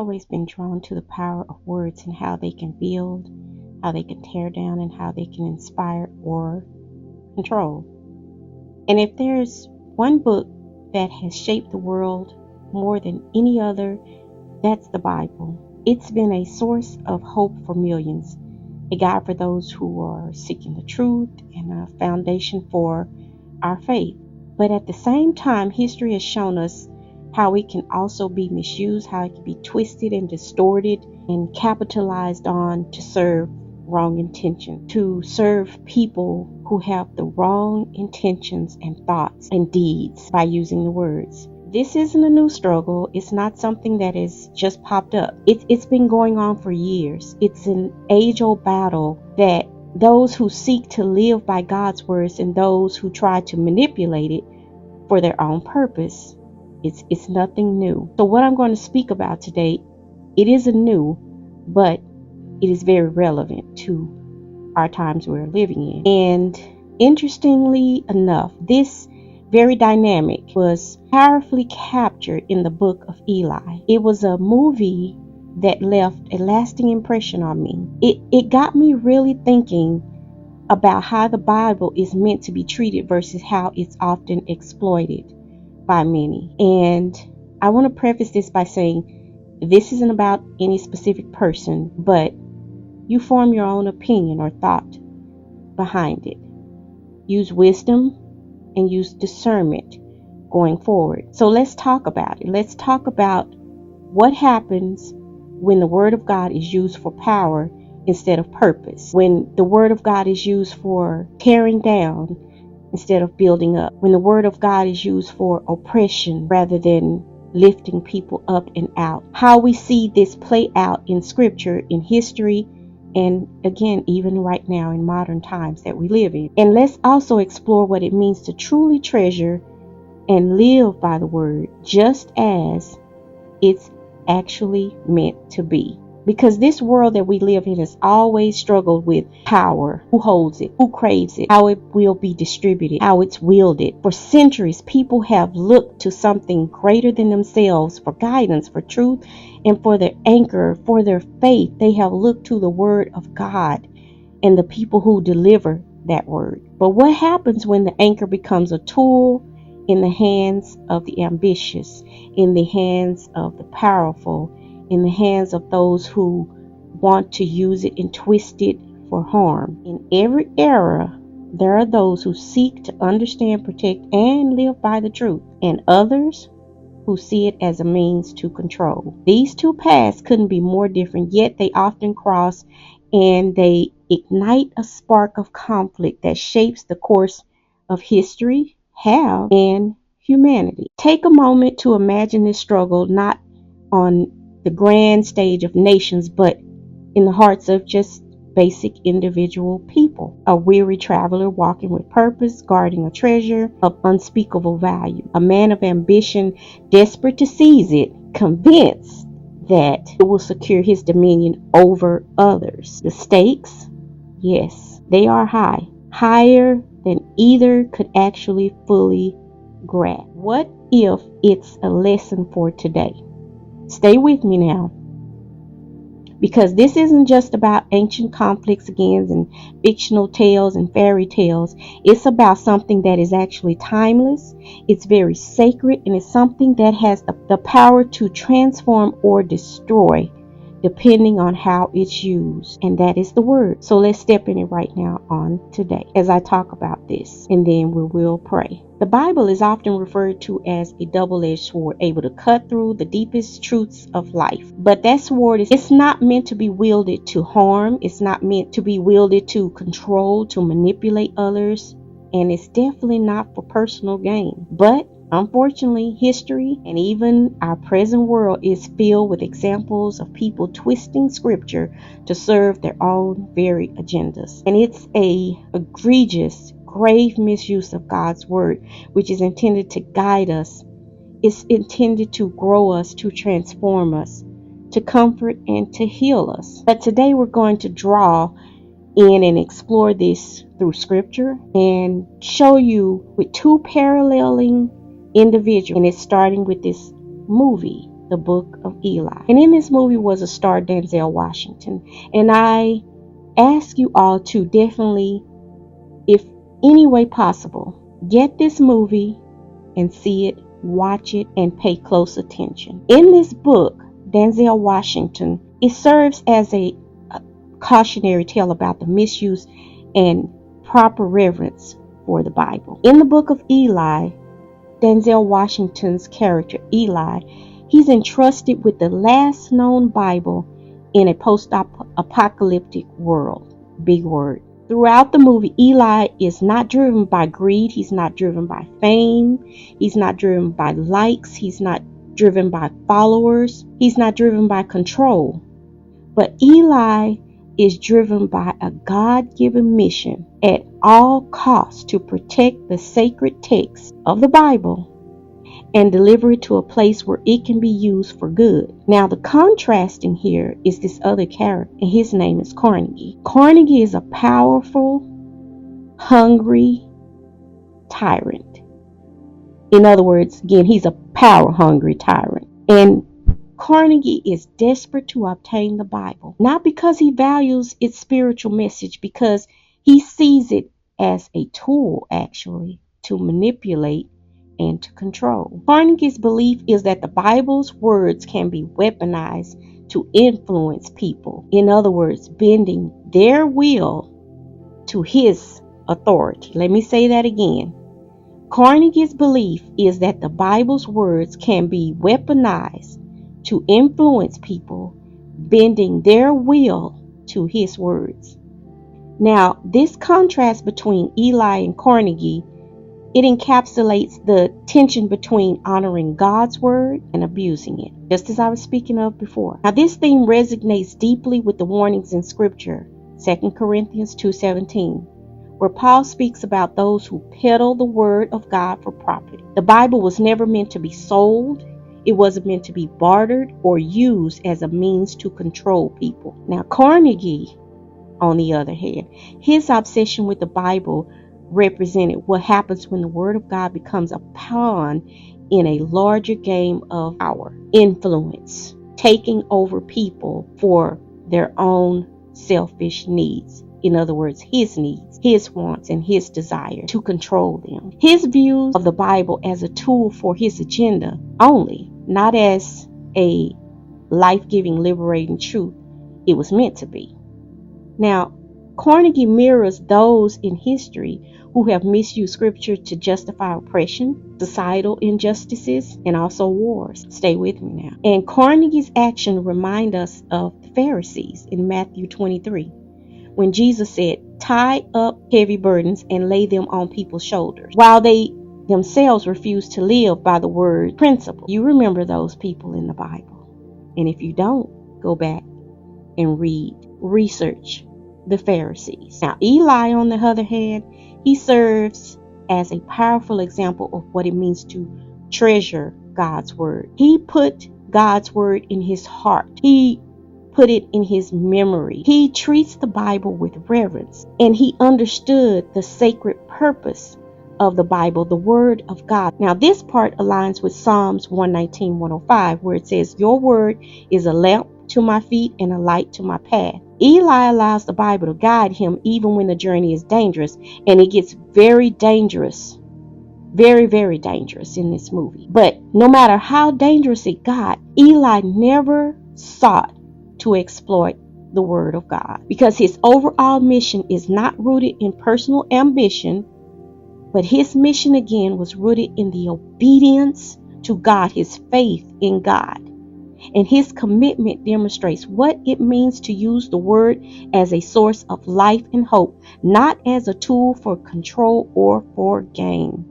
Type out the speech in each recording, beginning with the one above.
always been drawn to the power of words and how they can build, how they can tear down, and how they can inspire or control. And if there's one book that has shaped the world more than any other, that's the Bible. It's been a source of hope for millions, a guide for those who are seeking the truth, and a foundation for our faith. But at the same time, history has shown us how it can also be misused, how it can be twisted and distorted and capitalized on to serve wrong intention, to serve people who have the wrong intentions and thoughts and deeds by using the words. This isn't a new struggle. It's not something that has just popped up. It's been going on for years. It's an age-old battle that those who seek to live by God's words and those who try to manipulate it for their own purpose. It's nothing new. So what I'm going to speak about today, it isn't new, but it is very relevant to our times we're living in. And interestingly enough, this very dynamic was powerfully captured in the Book of Eli. It was a movie that left a lasting impression on me. It got me really thinking about how the Bible is meant to be treated versus how it's often exploited by many. And I want to preface this by saying this isn't about any specific person, but you form your own opinion or thought behind it. Use wisdom and use discernment going forward. So let's talk about it. Let's talk about what happens when the Word of God is used for power instead of purpose. When the Word of God is used for tearing down instead of building up. When the Word of God is used for oppression rather than lifting people up and out. How we see this play out in Scripture, in history, and again, even right now in modern times that we live in. And let's also explore what it means to truly treasure and live by the Word just as it's actually meant to be. Because this world that we live in has always struggled with power. Who holds it? Who craves it? How it will be distributed? How it's wielded? For centuries, people have looked to something greater than themselves for guidance, for truth, and for their anchor, for their faith. They have looked to the Word of God and the people who deliver that Word. But what happens when the anchor becomes a tool in the hands of the ambitious, in the hands of the powerful, in the hands of those who want to use it and twist it for harm? In every era, there are those who seek to understand, protect, and live by the truth, and others who see it as a means to control. These two paths couldn't be more different, yet they often cross, and they ignite a spark of conflict that shapes the course of history, and humanity. Take a moment to imagine this struggle not on the grand stage of nations, but in the hearts of just basic individual people. A weary traveler walking with purpose, guarding a treasure of unspeakable value. A man of ambition, desperate to seize it, convinced that it will secure his dominion over others. The stakes, yes, they are high. Higher than either could actually fully grasp. What if it's a lesson for today? Stay with me now, because this isn't just about ancient conflicts again and fictional tales and fairy tales. It's about something that is actually timeless. It's very sacred, and it's something that has the power to transform or destroy depending on how it's used, and that is the Word. So let's step in it right now on today as I talk about this, and then we will pray. The Bible is often referred to as a double-edged sword, able to cut through the deepest truths of life. But that sword it's not meant to be wielded to harm. It's not meant to be wielded to control, to manipulate others, and it's definitely not for personal gain. But unfortunately, history and even our present world is filled with examples of people twisting Scripture to serve their own very agendas. And it's a egregious, grave misuse of God's Word, which is intended to guide us. It's intended to grow us, to transform us, to comfort and to heal us. But today we're going to draw in and explore this through Scripture and show you with two paralleling individuals, and it's starting with this movie the Book of Eli. And in this movie was a star Denzel Washington. And I ask you all to definitely, if any way possible, get this movie and see it, watch it, and pay close attention. In this book, Denzel Washington, it serves as a cautionary tale about the misuse and proper reverence for the Bible. In the Book of Eli, Denzel Washington's character, Eli, he's entrusted with the last known Bible in a post-apocalyptic world. Big word. Throughout the movie, Eli is not driven by greed. He's not driven by fame. He's not driven by likes. He's not driven by followers. He's not driven by control. But Eli is driven by a God-given mission at all costs to protect the sacred text of the Bible and deliver it to a place where it can be used for good. Now, the contrasting here is this other character, and his name is Carnegie. Carnegie is a powerful, hungry tyrant. In other words, again, he's a power-hungry tyrant. And Carnegie is desperate to obtain the Bible, not because he values its spiritual message, because he sees it as a tool, actually, to manipulate and to control. Carnegie's belief is that the Bible's words can be weaponized to influence people. In other words, bending their will to his authority. Let me say that again. Carnegie's belief is that the Bible's words can be weaponized to influence people, bending their will to his words. Now, this contrast between Eli and Carnegie, it encapsulates the tension between honoring God's word and abusing it, just as I was speaking of before. Now, this theme resonates deeply with the warnings in Scripture, 2 Corinthians 2:17, where Paul speaks about those who peddle the word of God for profit. The Bible was never meant to be sold. It wasn't meant to be bartered or used as a means to control people. Now, Carnegie, on the other hand, his obsession with the Bible represented what happens when the Word of God becomes a pawn in a larger game of power, influence, taking over people for their own selfish needs. In other words, his needs, his wants, and his desire to control them. His views of the Bible as a tool for his agenda only, not as a life-giving, liberating truth it was meant to be. Now, Carnegie mirrors those in history who have misused Scripture to justify oppression, societal injustices, and also wars. Stay with me now. And Carnegie's action remind us of the Pharisees in Matthew 23, when Jesus said, "Tie up heavy burdens and lay them on people's shoulders," while they themselves refused to live by the word principle. You remember those people in the Bible. And if you don't, go back and research the Pharisees. Now, Eli, on the other hand, he serves as a powerful example of what it means to treasure God's word. He put God's word in his heart. He put it in his memory. He treats the Bible with reverence, and he understood the sacred purpose of the Bible, the word of God. Now, this part aligns with Psalms 119, 105, where it says, "Your word is a lamp to my feet and a light to my path." Eli allows the Bible to guide him even when the journey is dangerous, and it gets very dangerous, very, very dangerous in this movie. But no matter how dangerous it got, Eli never sought to exploit the word of God, because his overall mission is not rooted in personal ambition, but his mission again was rooted in the obedience to God, his faith in God. And his commitment demonstrates what it means to use the word as a source of life and hope, not as a tool for control or for gain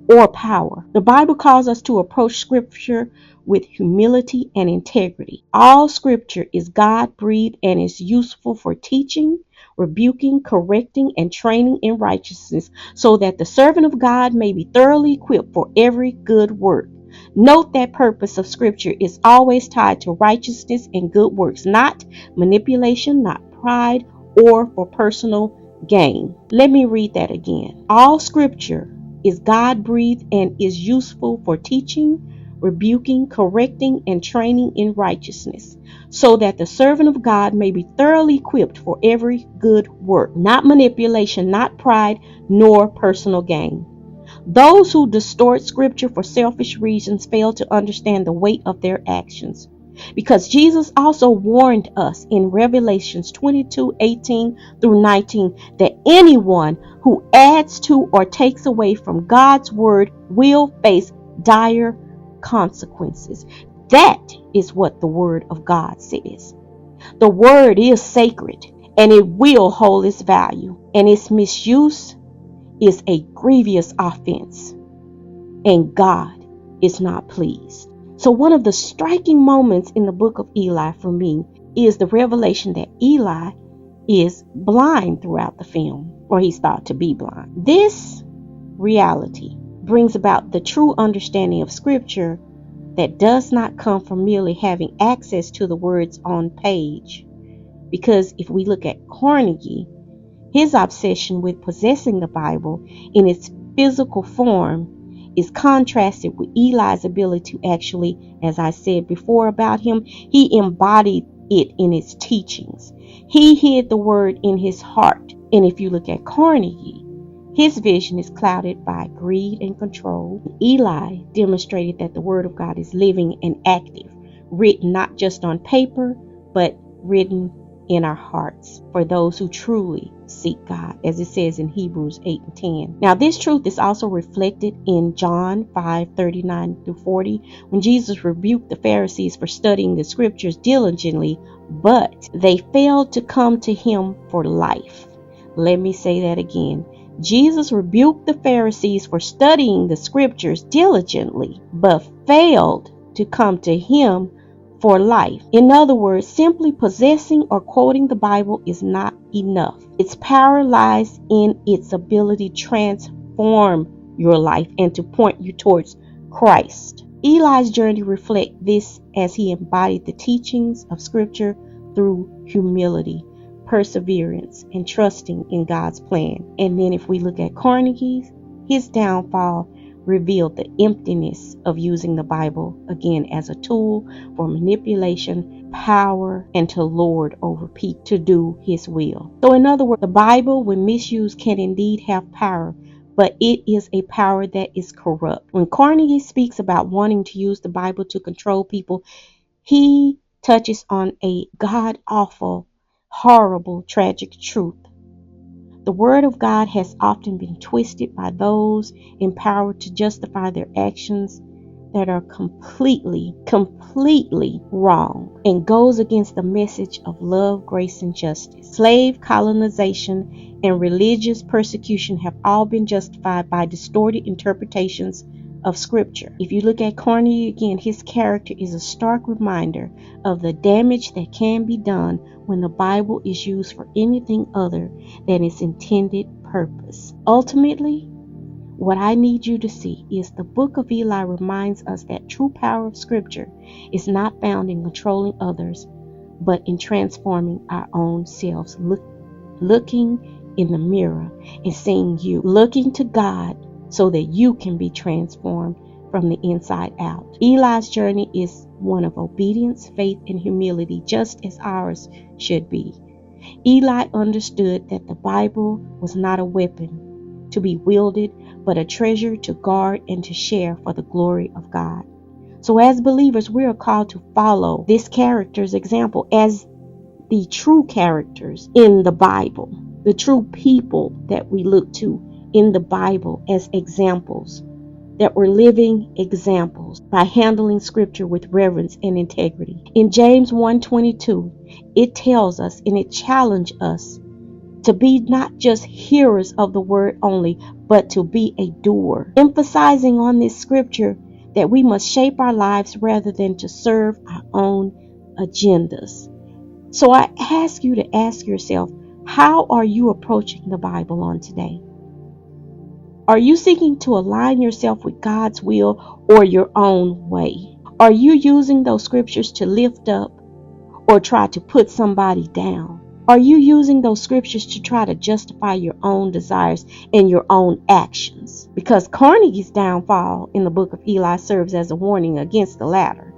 or power. The Bible calls us to approach Scripture with humility and integrity. All Scripture is God-breathed and is useful for teaching, rebuking, correcting, and training in righteousness, so that the servant of God may be thoroughly equipped for every good work. Note that purpose of Scripture is always tied to righteousness and good works, not manipulation, not pride, or for personal gain. Let me read that again. All Scripture is God-breathed and is useful for teaching, rebuking, correcting, and training in righteousness, so that the servant of God may be thoroughly equipped for every good work. Not manipulation, not pride, nor personal gain. Those who distort scripture for selfish reasons fail to understand the weight of their actions. Because Jesus also warned us in Revelations 22:18 through 19 that anyone who adds to or takes away from God's word will face dire consequences. That is what the word of God says. The word is sacred and it will hold its value, and its misuse is a grievous offense, and God is not pleased. So one of the striking moments in the book of Eli for me is the revelation that Eli is blind throughout the film, or he's thought to be blind. This reality brings about the true understanding of scripture that does not come from merely having access to the words on page. Because if we look at Carnegie, his obsession with possessing the Bible in its physical form is contrasted with Eli's ability to actually, as I said before about him, he embodied it in his teachings. He hid the word in his heart. And if you look at Carnegie, his vision is clouded by greed and control. Eli demonstrated that the word of God is living and active, written not just on paper, but written in our hearts for those who truly seek God, as it says in Hebrews 8 and 10. Now, this truth is also reflected in John 5:39 through 40, when Jesus rebuked the Pharisees for studying the scriptures diligently, but they failed to come to him for life. Let me say that again. Jesus rebuked the Pharisees for studying the scriptures diligently, but failed to come to him for life. In other words, simply possessing or quoting the Bible is not enough. Its power lies in its ability to transform your life and to point you towards Christ. Eli's journey reflects this as he embodied the teachings of Scripture through humility, perseverance, and trusting in God's plan. And then if we look at Carnegie's, his downfall revealed the emptiness of using the Bible again as a tool for manipulation, power, and to lord over people to do his will. So in other words, the Bible, when misused, can indeed have power, but it is a power that is corrupt. When Carnegie speaks about wanting to use the Bible to control people, he touches on a god-awful, horrible, tragic truth. The word of God has often been twisted by those empowered to justify their actions that are completely wrong and goes against the message of love, grace, and justice. Slave colonization and religious persecution have all been justified by distorted interpretations of scripture. If you look at Carnegie again, his character is a stark reminder of the damage that can be done when the Bible is used for anything other than its intended purpose. Ultimately, what I need you to see is the Book of Eli reminds us that true power of scripture is not found in controlling others, but in transforming our own selves, looking in the mirror and seeing you, looking to God so that you can be transformed from the inside out. Eli's journey is one of obedience, faith, and humility, just as ours should be. Eli understood that the Bible was not a weapon to be wielded, but a treasure to guard and to share for the glory of God. So as believers, we are called to follow this character's example as the true characters in the Bible, the true people that we look to in the Bible as examples, that were living examples by handling scripture with reverence and integrity. In James 1:22, it tells us and it challenges us to be not just hearers of the word only, but to be a doer, emphasizing on this scripture that we must shape our lives rather than to serve our own agendas. So I ask you to ask yourself, how are you approaching the Bible on today? Are you seeking to align yourself with God's will or your own way? Are you using those scriptures to lift up or try to put somebody down? Are you using those scriptures to try to justify your own desires and your own actions? Because Carnegie's downfall in the Book of Eli serves as a warning against the latter,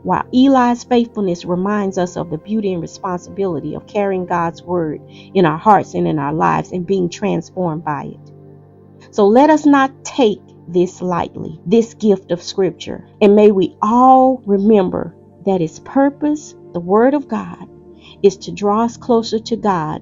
while Eli's faithfulness reminds us of the beauty and responsibility of carrying God's word in our hearts and in our lives and being transformed by it. So let us not take this lightly, this gift of scripture. And may we all remember that its purpose, the word of God, is to draw us closer to God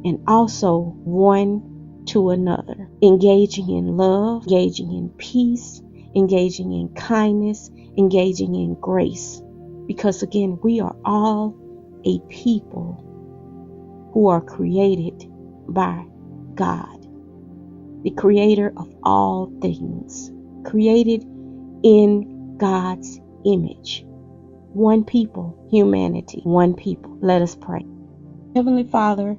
and also one to another, engaging in love, engaging in peace, engaging in kindness, engaging in grace. Because again, we are all a people who are created by God, the creator of all things, created in God's image. One people, humanity, one people. Let us pray. Heavenly Father,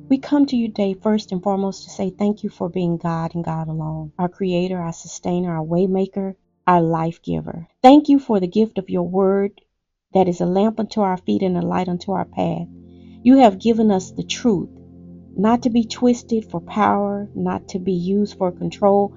we come to you today first and foremost to say thank you for being God and God alone, our creator, our sustainer, our waymaker, our life giver. Thank you for the gift of your word that is a lamp unto our feet and a light unto our path. You have given us the truth, not to be twisted for power, not to be used for control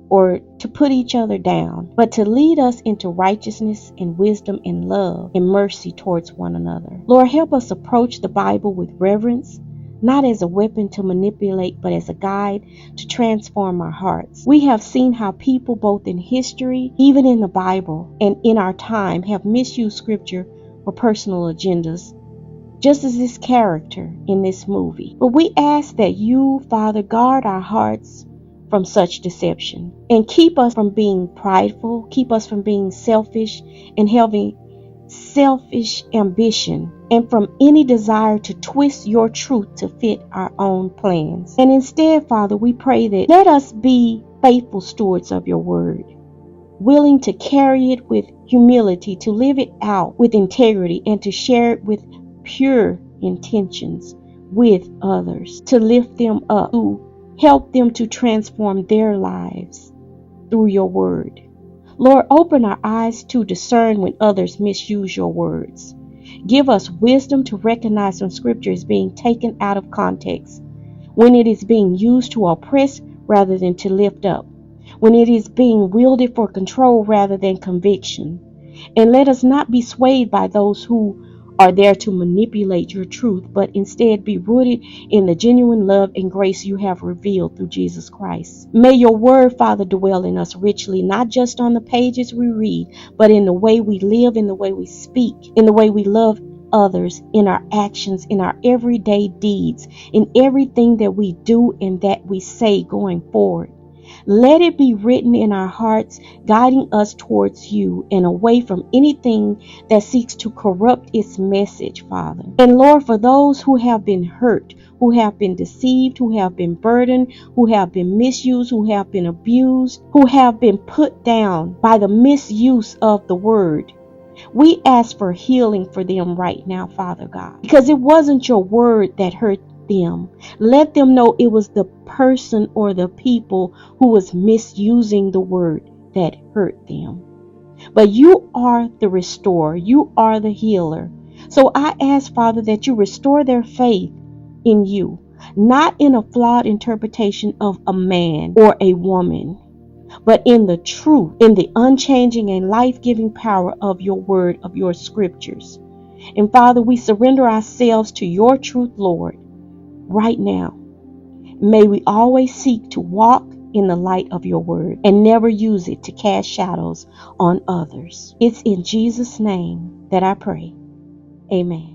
or to put each other down, but to lead us into righteousness and wisdom and love and mercy towards one another. Lord, help us approach the Bible with reverence, not as a weapon to manipulate, but as a guide to transform our hearts. We have seen how people both in history, even in the Bible, and in our time have misused scripture for personal agendas, just as this character in this movie. But we ask that you, Father, guard our hearts from such deception and keep us from being prideful, keep us from being selfish and having selfish ambition, and from any desire to twist your truth to fit our own plans. And instead, Father, we pray that let us be faithful stewards of your word, willing to carry it with humility, to live it out with integrity, and to share it with pure intentions with others, to lift them up, to help them to transform their lives through your word. Lord, open our eyes to discern when others misuse your words. Give us wisdom to recognize when scripture is being taken out of context, when it is being used to oppress rather than to lift up, when it is being wielded for control rather than conviction. And let us not be swayed by those who are there to manipulate your truth, but instead be rooted in the genuine love and grace you have revealed through Jesus Christ. May your word, Father, dwell in us richly, not just on the pages we read, but in the way we live, in the way we speak, in the way we love others, in our actions, in our everyday deeds, in everything that we do and that we say going forward. Let it be written in our hearts, guiding us towards you and away from anything that seeks to corrupt its message, Father. And Lord, for those who have been hurt, who have been deceived, who have been burdened, who have been misused, who have been abused, who have been put down by the misuse of the word, we ask for healing for them right now, Father God, because it wasn't your word that hurt them. Let them know it was the person or the people who was misusing the word that hurt them. But you are the restorer. You are the healer. So I ask, Father, that you restore their faith in you, not in a flawed interpretation of a man or a woman, but in the truth, in the unchanging and life-giving power of your word, of your scriptures. And Father, we surrender ourselves to your truth, Lord, right now. May we always seek to walk in the light of your word and never use it to cast shadows on others. It's in Jesus' name that I pray. Amen.